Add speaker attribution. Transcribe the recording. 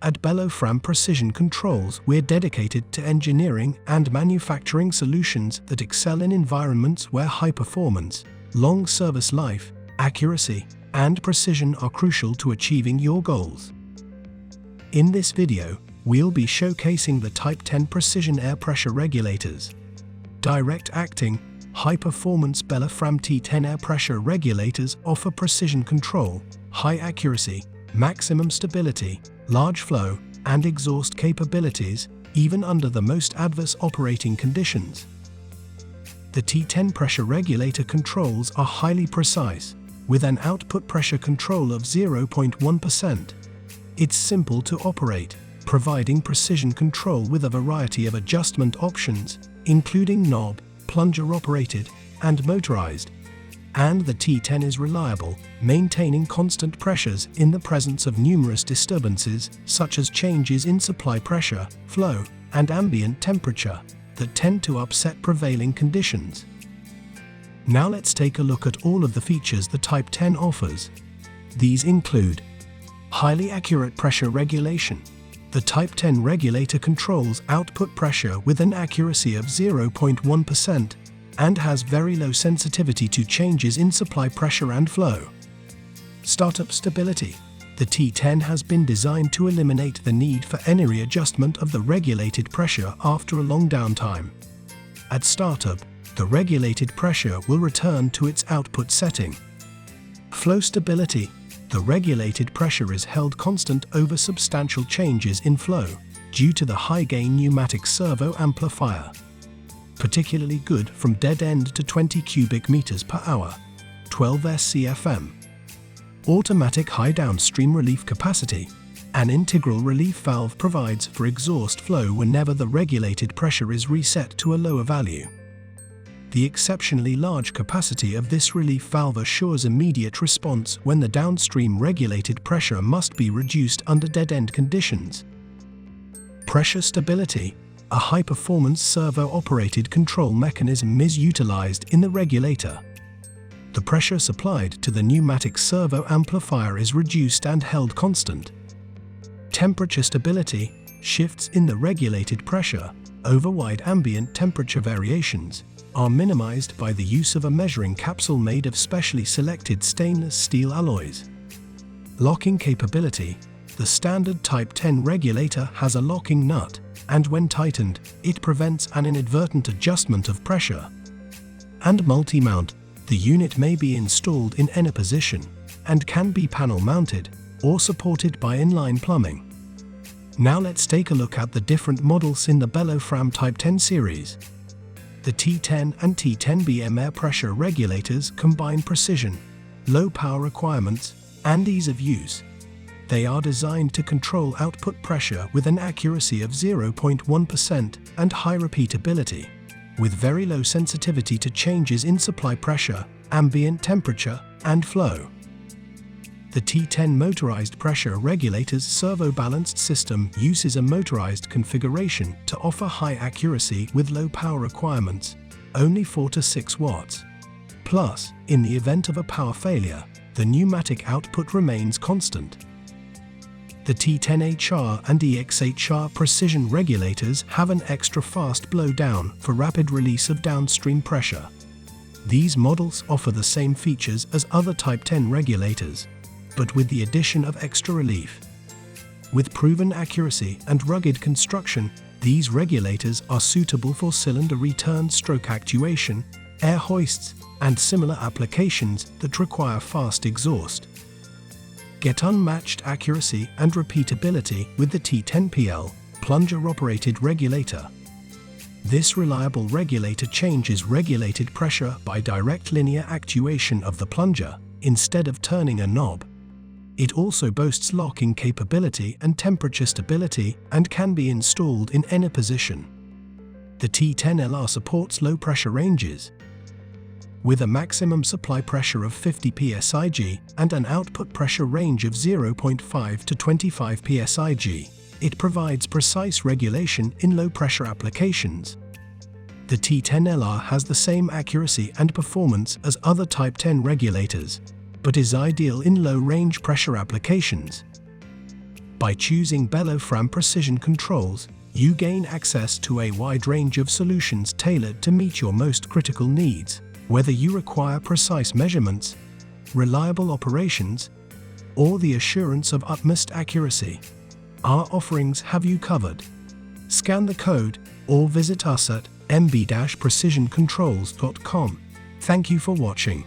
Speaker 1: At Bellofram Precision Controls, we're dedicated to engineering and manufacturing solutions that excel in environments where high performance, long service life, accuracy, and precision are crucial to achieving your goals. In this video, we'll be showcasing the Type 10 Precision Air Pressure Regulators. Direct acting, high-performance Bellofram T10 air pressure regulators offer precision control, high accuracy, maximum stability, large flow, and exhaust capabilities, even under the most adverse operating conditions. The T10 pressure regulator controls are highly precise, with an output pressure control of 0.1%. It's simple to operate, providing precision control with a variety of adjustment options, including knob, plunger-operated, and motorized. And the T10 is reliable, maintaining constant pressures in the presence of numerous disturbances, such as changes in supply pressure, flow, and ambient temperature, that tend to upset prevailing conditions. Now let's take a look at all of the features the Type 10 offers. These include highly accurate pressure regulation. The Type 10 regulator controls output pressure with an accuracy of 0.1% and has very low sensitivity to changes in supply pressure and flow. Startup stability. The T10 has been designed to eliminate the need for any readjustment of the regulated pressure after a long downtime. At startup, the regulated pressure will return to its output setting. Flow stability. The regulated pressure is held constant over substantial changes in flow, due to the high-gain pneumatic servo amplifier. Particularly good from dead end to 20 cubic meters per hour, 12 SCFM. Automatic high downstream relief capacity. An integral relief valve provides for exhaust flow whenever the regulated pressure is reset to a lower value. The exceptionally large capacity of this relief valve assures immediate response when the downstream regulated pressure must be reduced under dead-end conditions. Pressure stability. A high-performance servo-operated control mechanism is utilized in the regulator. The pressure supplied to the pneumatic servo amplifier is reduced and held constant. Temperature stability. Shifts in the regulated pressure over wide ambient temperature variations are minimized by the use of a measuring capsule made of specially selected stainless steel alloys. Locking capability. The standard Type 10 regulator has a locking nut, and when tightened, it prevents an inadvertent adjustment of pressure. And multi-mount. The unit may be installed in any position, and can be panel mounted, or supported by inline plumbing. Now let's take a look at the different models in the Bellofram Type 10 series. The T10 and T10BM air pressure regulators combine precision, low power requirements, and ease of use. They are designed to control output pressure with an accuracy of 0.1% and high repeatability, with very low sensitivity to changes in supply pressure, ambient temperature, and flow. The T10 motorized pressure regulator's servo-balanced system uses a motorized configuration to offer high accuracy with low power requirements, only 4 to 6 watts. Plus, in the event of a power failure, the pneumatic output remains constant. The T10HR and EXHR precision regulators have an extra fast blow-down for rapid release of downstream pressure. These models offer the same features as other Type 10 regulators, but with the addition of extra relief. With proven accuracy and rugged construction, these regulators are suitable for cylinder return stroke actuation, air hoists, and similar applications that require fast exhaust. Get unmatched accuracy and repeatability with the T10PL plunger-operated regulator. This reliable regulator changes regulated pressure by direct linear actuation of the plunger, instead of turning a knob. It also boasts locking capability and temperature stability and can be installed in any position. The T10LR supports low pressure ranges. With a maximum supply pressure of 50 psig and an output pressure range of 0.5 to 25 psig, it provides precise regulation in low-pressure applications. The T10LR has the same accuracy and performance as other Type 10 regulators, but is ideal in low-range pressure applications. By choosing Bellofram Precision Controls, you gain access to a wide range of solutions tailored to meet your most critical needs, whether you require precise measurements, reliable operations, or the assurance of utmost accuracy. Our offerings have you covered. Scan the code or visit us at mb-precisioncontrols.com. Thank you for watching.